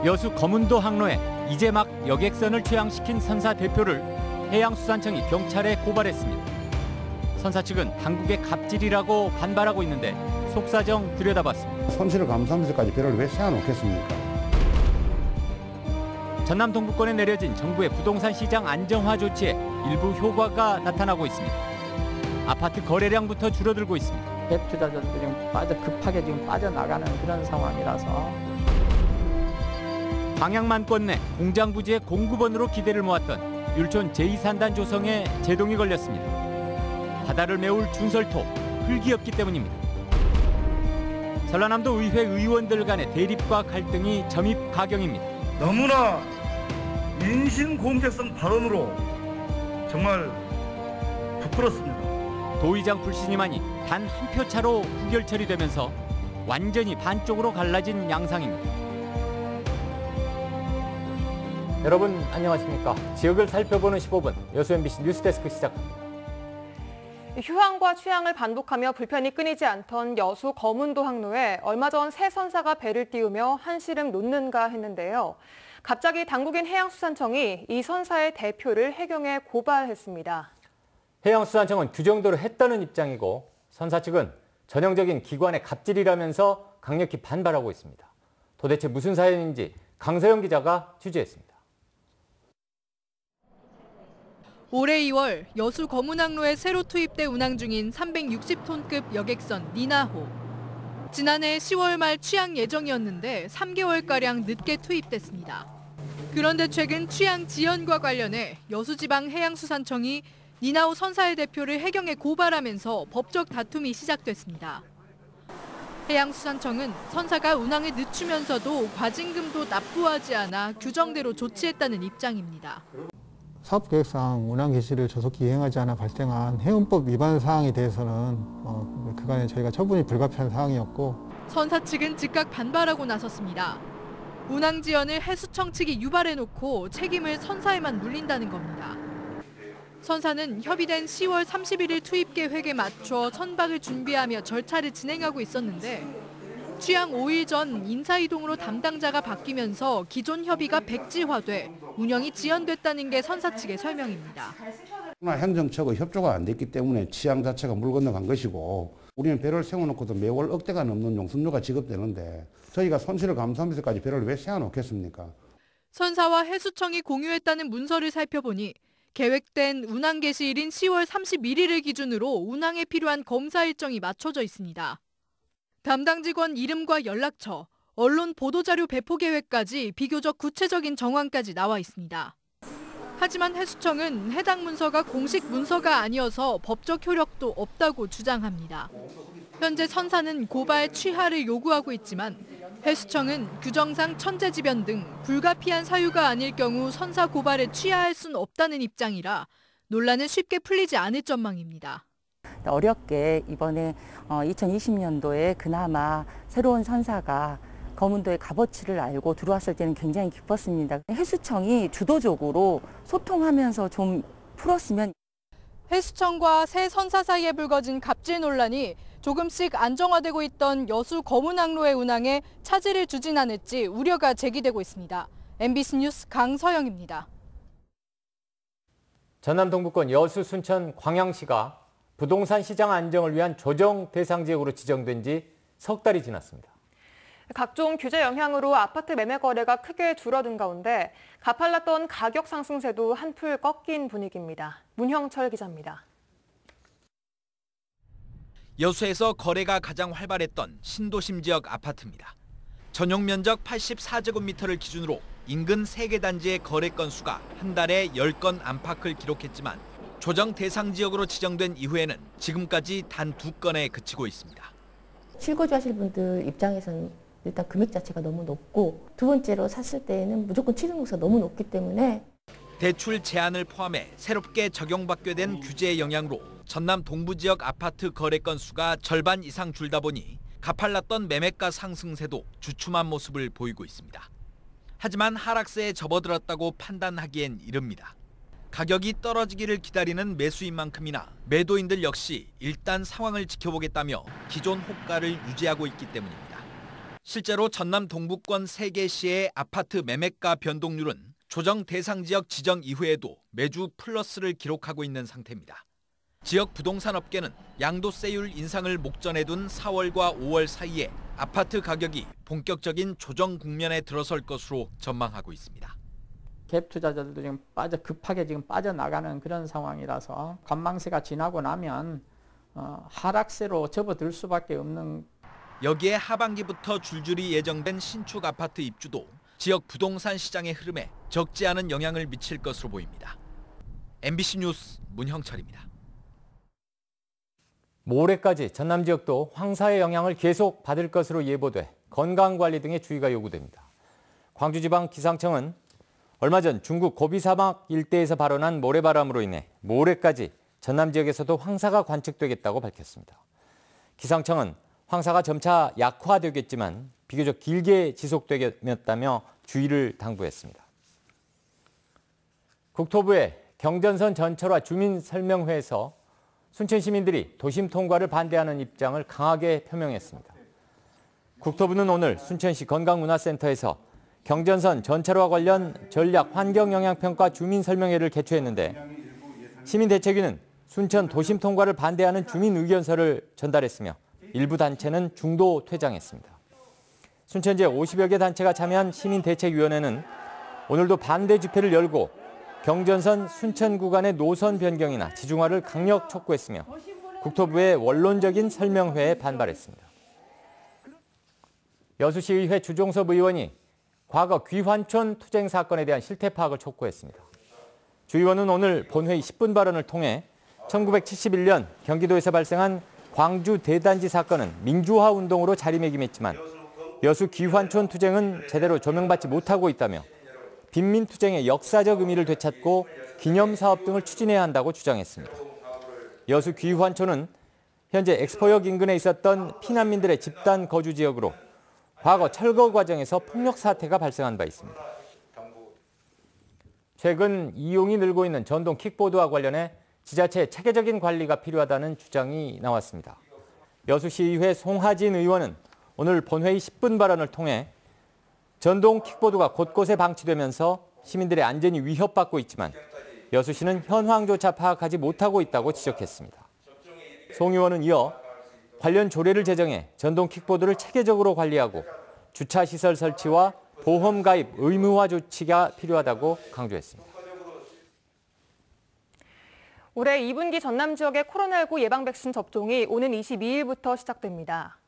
여수 거문도 항로에 이제 막 여객선을 취항시킨 선사 대표를 해양수산청이 경찰에 고발했습니다. 선사 측은 당국의 갑질이라고 반발하고 있는데 속사정 들여다봤습니다. 손실을 감수하면서까지 배를 왜 세워놓겠습니까? 전남 동부권에 내려진 정부의 부동산 시장 안정화 조치에 일부 효과가 나타나고 있습니다. 아파트 거래량부터 줄어들고 있습니다. 갭 투자자들이 급하게 빠져나가는 그런 상황이라서 광양만권 내 공장 부지의 공급원으로 기대를 모았던 율촌 제2산단 조성에 제동이 걸렸습니다. 바다를 메울 준설토, 흙이 없기 때문입니다. 전라남도 의회 의원들 간의 대립과 갈등이 점입 가경입니다. 너무나 인신공격성 발언으로 정말 부끄럽습니다. 도의장 불신임안이 단 한 표 차로 부결 처리되면서 완전히 반쪽으로 갈라진 양상입니다. 여러분 안녕하십니까? 지역을 살펴보는 15분 여수 MBC 뉴스데스크 시작합니다. 휴항과 취항을 반복하며 불편이 끊이지 않던 여수 거문도 항로에 얼마 전 새 선사가 배를 띄우며 한시름 놓는가 했는데요. 갑자기 당국인 해양수산청이 이 선사의 대표를 해경에 고발했습니다. 해양수산청은 규정대로 했다는 입장이고 선사 측은 전형적인 기관의 갑질이라면서 강력히 반발하고 있습니다. 도대체 무슨 사연인지 강서영 기자가 취재했습니다. 올해 2월 여수 거문항로에 새로 투입돼 운항 중인 360톤급 여객선 니나호. 지난해 10월 말 취항 예정이었는데 3개월가량 늦게 투입됐습니다. 그런데 최근 취항 지연과 관련해 여수지방해양수산청이 니나호 선사의 대표를 해경에 고발하면서 법적 다툼이 시작됐습니다. 해양수산청은 선사가 운항에 늦추면서도 과징금도 납부하지 않아 규정대로 조치했다는 입장입니다. 사업계획상 운항 개시를 조속히 이행하지 않아 발생한 해운법 위반 사항에 대해서는 그간에 저희가 처분이 불가피한 사항이었고 선사 측은 즉각 반발하고 나섰습니다. 운항 지연을 해수청 측이 유발해놓고 책임을 선사에만 물린다는 겁니다. 선사는 협의된 10월 31일 투입 계획에 맞춰 선박을 준비하며 절차를 진행하고 있었는데 취항 5일 전 인사이동으로 담당자가 바뀌면서 기존 협의가 백지화돼 운영이 지연됐다는 게 선사 측의 설명입니다. 행정처가 협조가 안 됐기 때문에 취항 자체가 물 건너간 것이고 우리는 배를 세워놓고도 매월 억대가 넘는 용선료가 지급되는데 저희가 손실을 감수하면서까지 배를 왜 세워놓겠습니까? 선사와 해수청이 공유했다는 문서를 살펴보니 계획된 운항 개시일인 10월 31일을 기준으로 운항에 필요한 검사 일정이 맞춰져 있습니다. 담당 직원 이름과 연락처, 언론 보도자료 배포 계획까지 비교적 구체적인 정황까지 나와 있습니다. 하지만 해수청은 해당 문서가 공식 문서가 아니어서 법적 효력도 없다고 주장합니다. 현재 선사는 고발 취하를 요구하고 있지만 해수청은 규정상 천재지변 등 불가피한 사유가 아닐 경우 선사 고발에 취하할 수는 없다는 입장이라 논란은 쉽게 풀리지 않을 전망입니다. 어렵게 이번에 2020년도에 그나마 새로운 선사가 거문도의 값어치를 알고 들어왔을 때는 굉장히 기뻤습니다. 해수청이 주도적으로 소통하면서 좀 풀었으면. 해수청과 새 선사 사이에 불거진 갑질 논란이 조금씩 안정화되고 있던 여수 거문항로의 운항에 차질을 주진 않을지 우려가 제기되고 있습니다. MBC 뉴스 강서영입니다. 전남 동부권 여수, 순천, 광양시가 부동산 시장 안정을 위한 조정 대상 지역으로 지정된 지 석 달이 지났습니다. 각종 규제 영향으로 아파트 매매 거래가 크게 줄어든 가운데 가팔랐던 가격 상승세도 한풀 꺾인 분위기입니다. 문형철 기자입니다. 여수에서 거래가 가장 활발했던 신도심 지역 아파트입니다. 전용 면적 84제곱미터를 기준으로 인근 3개 단지의 거래 건수가 한 달에 10건 안팎을 기록했지만 조정 대상 지역으로 지정된 이후에는 지금까지 단 2건에 그치고 있습니다. 실거주 하실 분들 입장에서는 일단 금액 자체가 너무 높고 두 번째로 샀을 때에는 무조건 취득세가 너무 높기 때문에 대출 제한을 포함해 새롭게 적용받게 된 규제의 영향으로 전남 동부 지역 아파트 거래 건수가 절반 이상 줄다 보니 가팔랐던 매매가 상승세도 주춤한 모습을 보이고 있습니다. 하지만 하락세에 접어들었다고 판단하기엔 이릅니다. 가격이 떨어지기를 기다리는 매수인 만큼이나 매도인들 역시 일단 상황을 지켜보겠다며 기존 호가를 유지하고 있기 때문입니다. 실제로 전남 동부권 3개 시의 아파트 매매가 변동률은 조정 대상 지역 지정 이후에도 매주 플러스를 기록하고 있는 상태입니다. 지역 부동산 업계는 양도세율 인상을 목전에 둔 4월과 5월 사이에 아파트 가격이 본격적인 조정 국면에 들어설 것으로 전망하고 있습니다. 갭 투자자들도 지금 급하게 지금 빠져나가는 그런 상황이라서 관망세가 지나고 나면 하락세로 접어들 수밖에 없는. 여기에 하반기부터 줄줄이 예정된 신축 아파트 입주도 지역 부동산 시장의 흐름에 적지 않은 영향을 미칠 것으로 보입니다. MBC 뉴스 문형철입니다. 모레까지 전남 지역도 황사의 영향을 계속 받을 것으로 예보돼 건강관리 등의 주의가 요구됩니다. 광주지방기상청은 얼마 전 중국 고비 사막 일대에서 발원한 모래바람으로 인해 모레까지 전남 지역에서도 황사가 관측되겠다고 밝혔습니다. 기상청은 황사가 점차 약화되겠지만 비교적 길게 지속되겠다며 주의를 당부했습니다. 국토부의 경전선 전철화 주민설명회에서 순천 시민들이 도심 통과를 반대하는 입장을 강하게 표명했습니다. 국토부는 오늘 순천시 건강문화센터에서 경전선 전철화 관련 전략 환경영향평가 주민설명회를 개최했는데 시민대책위는 순천 도심 통과를 반대하는 주민 의견서를 전달했으며 일부 단체는 중도 퇴장했습니다. 순천지에 50여 개 단체가 참여한 시민대책위원회는 오늘도 반대 집회를 열고 경전선 순천 구간의 노선 변경이나 지중화를 강력 촉구했으며 국토부의 원론적인 설명회에 반발했습니다. 여수시의회 주종섭 의원이 과거 귀환촌 투쟁 사건에 대한 실태 파악을 촉구했습니다. 주 의원은 오늘 본회의 10분 발언을 통해 1971년 경기도에서 발생한 광주 대단지 사건은 민주화 운동으로 자리매김했지만 여수 귀환촌 투쟁은 제대로 조명받지 못하고 있다며 빈민투쟁의 역사적 의미를 되찾고 기념사업 등을 추진해야 한다고 주장했습니다. 여수 귀환촌은 현재 엑스포역 인근에 있었던 피난민들의 집단 거주 지역으로 과거 철거 과정에서 폭력 사태가 발생한 바 있습니다. 최근 이용이 늘고 있는 전동 킥보드와 관련해 지자체의 체계적인 관리가 필요하다는 주장이 나왔습니다. 여수시의회 송하진 의원은 오늘 본회의 10분 발언을 통해 전동 킥보드가 곳곳에 방치되면서 시민들의 안전이 위협받고 있지만 여수시는 현황조차 파악하지 못하고 있다고 지적했습니다. 송 의원은 이어 관련 조례를 제정해 전동 킥보드를 체계적으로 관리하고 주차시설 설치와 보험 가입 의무화 조치가 필요하다고 강조했습니다. 올해 2분기 전남 지역의 코로나19 예방 백신 접종이 오는 22일부터 시작됩니다.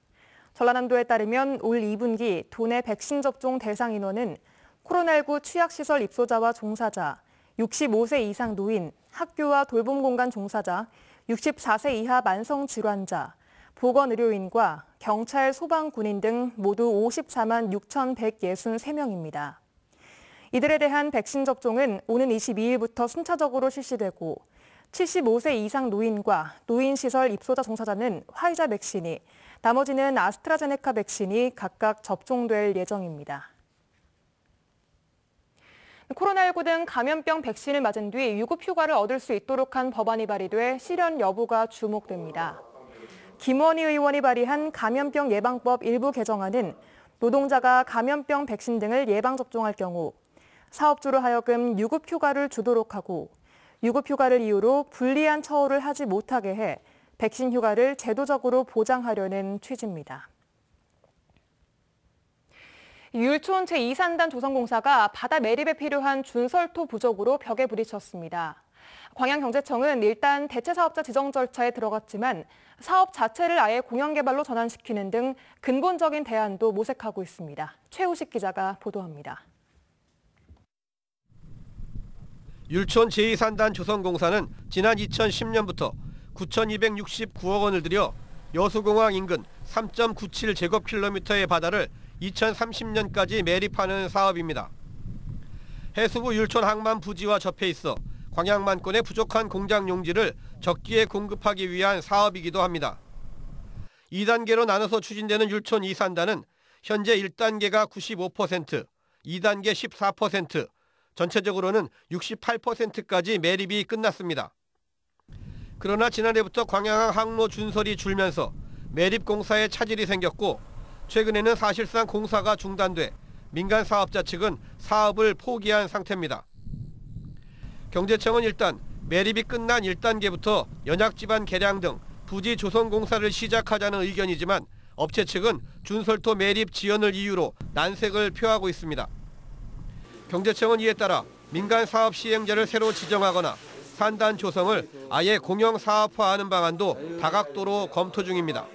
전라남도에 따르면 올 2분기 도내 백신 접종 대상 인원은 코로나19 취약시설 입소자와 종사자, 65세 이상 노인, 학교와 돌봄공간 종사자, 64세 이하 만성질환자, 보건의료인과 경찰, 소방, 군인 등 모두 54만 6,163명입니다. 이들에 대한 백신 접종은 오는 22일부터 순차적으로 실시되고 75세 이상 노인과 노인시설 입소자 종사자는 화이자 백신이, 나머지는 아스트라제네카 백신이 각각 접종될 예정입니다. 코로나19 등 감염병 백신을 맞은 뒤 유급휴가를 얻을 수 있도록 한 법안이 발의돼 실현 여부가 주목됩니다. 김원희 의원이 발의한 감염병 예방법 일부 개정안은 노동자가 감염병 백신 등을 예방접종할 경우 사업주로 하여금 유급휴가를 주도록 하고 유급휴가를 이유로 불리한 처우를 하지 못하게 해 백신 휴가를 제도적으로 보장하려는 취지입니다. 율촌 제2산단 조성공사가 바다 매립에 필요한 준설토 부족으로 벽에 부딪혔습니다. 광양경제청은 일단 대체사업자 지정 절차에 들어갔지만 사업 자체를 아예 공영개발로 전환시키는 등 근본적인 대안도 모색하고 있습니다. 최우식 기자가 보도합니다. 율촌 제2산단 조성공사는 지난 2010년부터 9,269억 원을 들여 여수공항 인근 3.97제곱킬로미터의 바다를 2030년까지 매립하는 사업입니다. 해수부 율촌 항만 부지와 접해 있어 광양만권의 부족한 공장 용지를 적기에 공급하기 위한 사업이기도 합니다. 2단계로 나눠서 추진되는 율촌 2산단은 현재 1단계가 95%, 2단계 14%, 전체적으로는 68%까지 매립이 끝났습니다. 그러나 지난해부터 광양항 항로 준설이 줄면서 매립 공사에 차질이 생겼고 최근에는 사실상 공사가 중단돼 민간 사업자 측은 사업을 포기한 상태입니다. 경제청은 일단 매립이 끝난 1단계부터 연약지반 개량 등 부지 조성 공사를 시작하자는 의견이지만 업체 측은 준설토 매립 지연을 이유로 난색을 표하고 있습니다. 경제청은 이에 따라 민간 사업 시행자를 새로 지정하거나 산단 조성을 아예 공영 사업화하는 방안도 다각도로 검토 중입니다.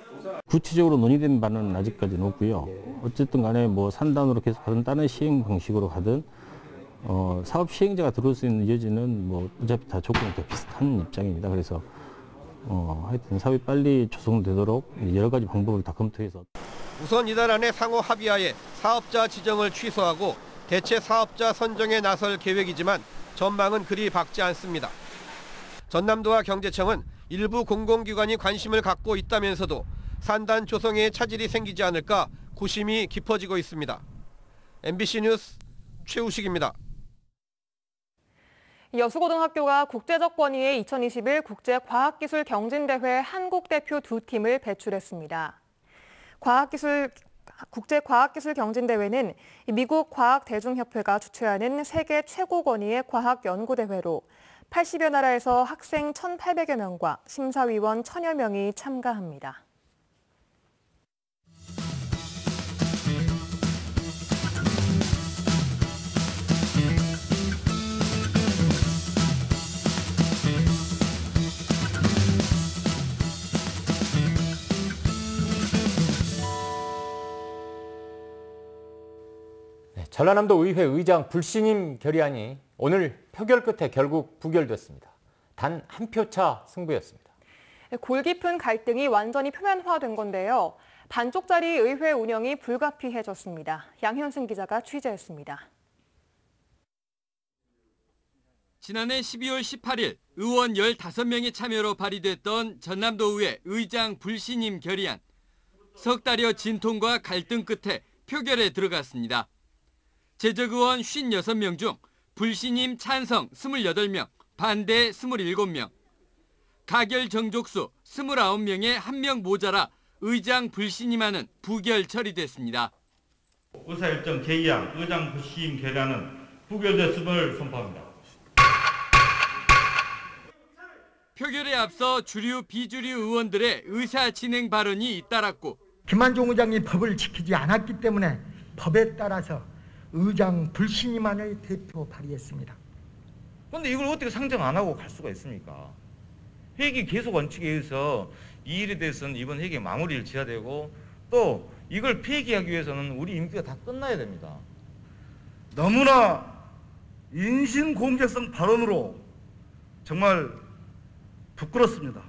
구체적으로 논의된 바는 아직까지는 없고요. 어쨌든 간에 뭐 산단으로 계속 가든 다른 시행 방식으로 가든 사업 시행자가 들어올 수 있는 여지는 뭐 어차피 다 조건이 다 비슷한 입장입니다. 그래서 하여튼 사업이 빨리 조성되도록 여러 가지 방법을 다 검토해서 우선 이달 안에 상호 합의하에 사업자 지정을 취소하고 대체 사업자 선정에 나설 계획이지만 전망은 그리 밝지 않습니다. 전남도와 경제청은 일부 공공기관이 관심을 갖고 있다면서도 산단 조성에 차질이 생기지 않을까 고심이 깊어지고 있습니다. MBC 뉴스 최우식입니다. 여수고등학교가 국제적 권위의 2021 국제과학기술경진대회 한국 대표 2팀을 배출했습니다. 국제과학기술경진대회는 미국 과학대중협회가 주최하는 세계 최고 권위의 과학연구대회로 80여 나라에서 학생 1,800여 명과 심사위원 1,000여 명이 참가합니다. 전라남도 의회 의장 불신임 결의안이 오늘 표결 끝에 결국 부결됐습니다. 단 한 표 차 승부였습니다. 골 깊은 갈등이 완전히 표면화된 건데요. 반쪽짜리 의회 운영이 불가피해졌습니다. 양현승 기자가 취재했습니다. 지난해 12월 18일 의원 15명의 참여로 발의됐던 전남도의회 의장 불신임 결의안. 석 달여 진통과 갈등 끝에 표결에 들어갔습니다. 제적의원 56명 중 불신임 찬성 28명, 반대 27명. 가결 정족수 29명에 1명 모자라 의장 불신임안은 부결 처리됐습니다. 의사일정 제2항 의장 불신임 결의안은 부결됐음을 선포합니다. 표결에 앞서 주류 비주류 의원들의 의사 진행 발언이 잇따랐고 김한종 의장이 법을 지키지 않았기 때문에 법에 따라서 의장 불신임안을 대표 발의했습니다. 그런데 이걸 어떻게 상정 안 하고 갈 수가 있습니까? 회기 계속 원칙에 의해서 이 일에 대해서는 이번 회기에 마무리를 지어야 되고 또 이걸 폐기하기 위해서는 우리 임기가 다 끝나야 됩니다. 너무나 인신공격성 발언으로 정말 부끄럽습니다.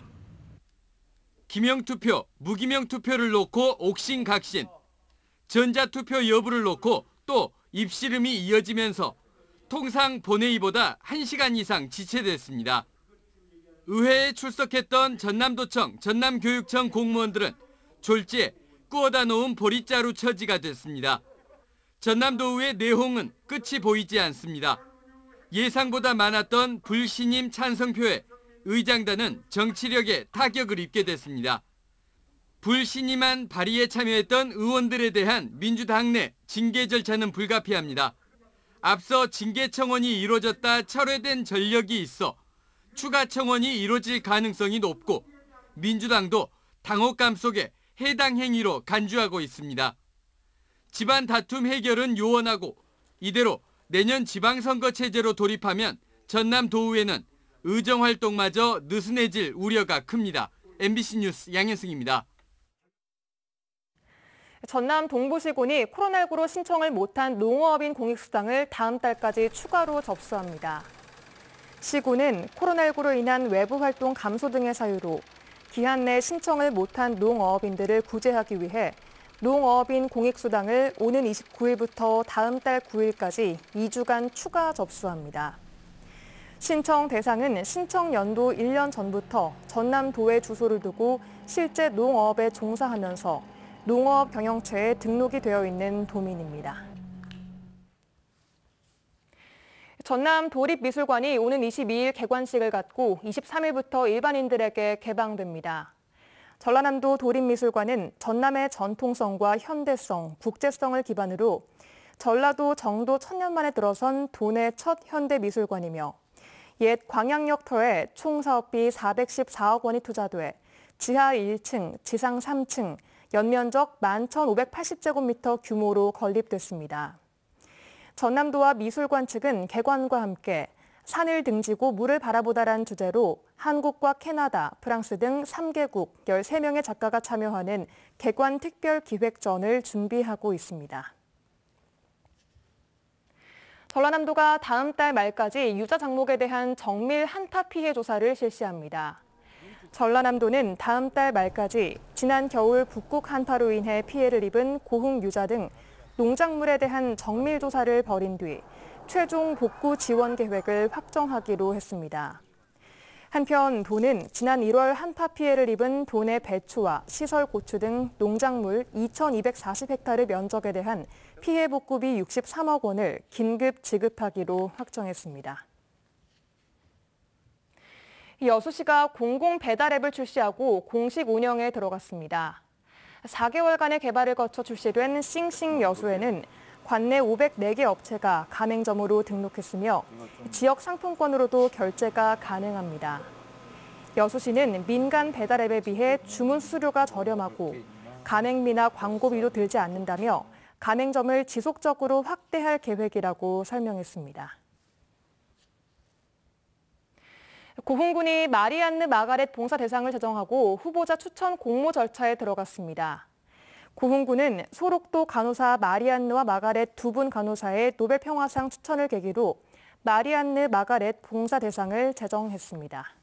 기명투표, 무기명투표를 놓고 옥신각신, 전자투표 여부를 놓고 또 입씨름이 이어지면서 통상 본회의보다 1시간 이상 지체됐습니다. 의회에 출석했던 전남도청, 전남교육청 공무원들은 졸지에 구워다 놓은 보릿자루 처지가 됐습니다. 전남도의회 내홍은 끝이 보이지 않습니다. 예상보다 많았던 불신임 찬성표에 의장단은 정치력에 타격을 입게 됐습니다. 불신임안 발의에 참여했던 의원들에 대한 민주당 내 징계 절차는 불가피합니다. 앞서 징계 청원이 이루어졌다 철회된 전력이 있어 추가 청원이 이루어질 가능성이 높고 민주당도 당혹감 속에 해당 행위로 간주하고 있습니다. 집안 다툼 해결은 요원하고 이대로 내년 지방선거 체제로 돌입하면 전남도의회는 의정활동마저 느슨해질 우려가 큽니다. MBC 뉴스 양현승입니다. 전남 동부시군이 코로나19로 신청을 못한 농어업인 공익수당을 다음 달까지 추가로 접수합니다. 시군은 코로나19로 인한 외부 활동 감소 등의 사유로 기한 내 신청을 못한 농어업인들을 구제하기 위해 농어업인 공익수당을 오는 29일부터 다음 달 9일까지 2주간 추가 접수합니다. 신청 대상은 신청 연도 1년 전부터 전남도에 주소를 두고 실제 농어업에 종사하면서 농업 경영처에 등록이 되어 있는 도민입니다. 전남 도립미술관이 오는 22일 개관식을 갖고 23일부터 일반인들에게 개방됩니다. 전라남도 도립미술관은 전남의 전통성과 현대성, 국제성을 기반으로 전라도 정도 1000년 만에 들어선 도내 첫 현대미술관이며 옛 광양역터에 총 사업비 414억 원이 투자돼 지하 1층, 지상 3층, 연면적 11,580제곱미터 규모로 건립됐습니다. 전남도와 미술관 측은 개관과 함께 산을 등지고 물을 바라보다란 주제로 한국과 캐나다, 프랑스 등 3개국 13명의 작가가 참여하는 개관 특별 기획전을 준비하고 있습니다. 전라남도가 다음 달 말까지 유자 작목에 대한 정밀 한타 피해 조사를 실시합니다. 전라남도는 다음 달 말까지 지난 겨울 북극 한파로 인해 피해를 입은 고흥 유자 등 농작물에 대한 정밀 조사를 벌인 뒤 최종 복구 지원 계획을 확정하기로 했습니다. 한편 도는 지난 1월 한파 피해를 입은 도내 배추와 시설 고추 등 농작물 2,240헥타르 면적에 대한 피해 복구비 63억 원을 긴급 지급하기로 확정했습니다. 여수시가 공공 배달 앱을 출시하고 공식 운영에 들어갔습니다. 4개월간의 개발을 거쳐 출시된 싱싱 여수에는 관내 504개 업체가 가맹점으로 등록했으며 지역 상품권으로도 결제가 가능합니다. 여수시는 민간 배달 앱에 비해 주문 수수료가 저렴하고 가맹비나 광고비도 들지 않는다며 가맹점을 지속적으로 확대할 계획이라고 설명했습니다. 고흥군이 마리안느 마가렛 봉사 대상을 제정하고 후보자 추천 공모 절차에 들어갔습니다. 고흥군은 소록도 간호사 마리안느와 마가렛 두 분 간호사의 노벨 평화상 추천을 계기로 마리안느 마가렛 봉사 대상을 제정했습니다.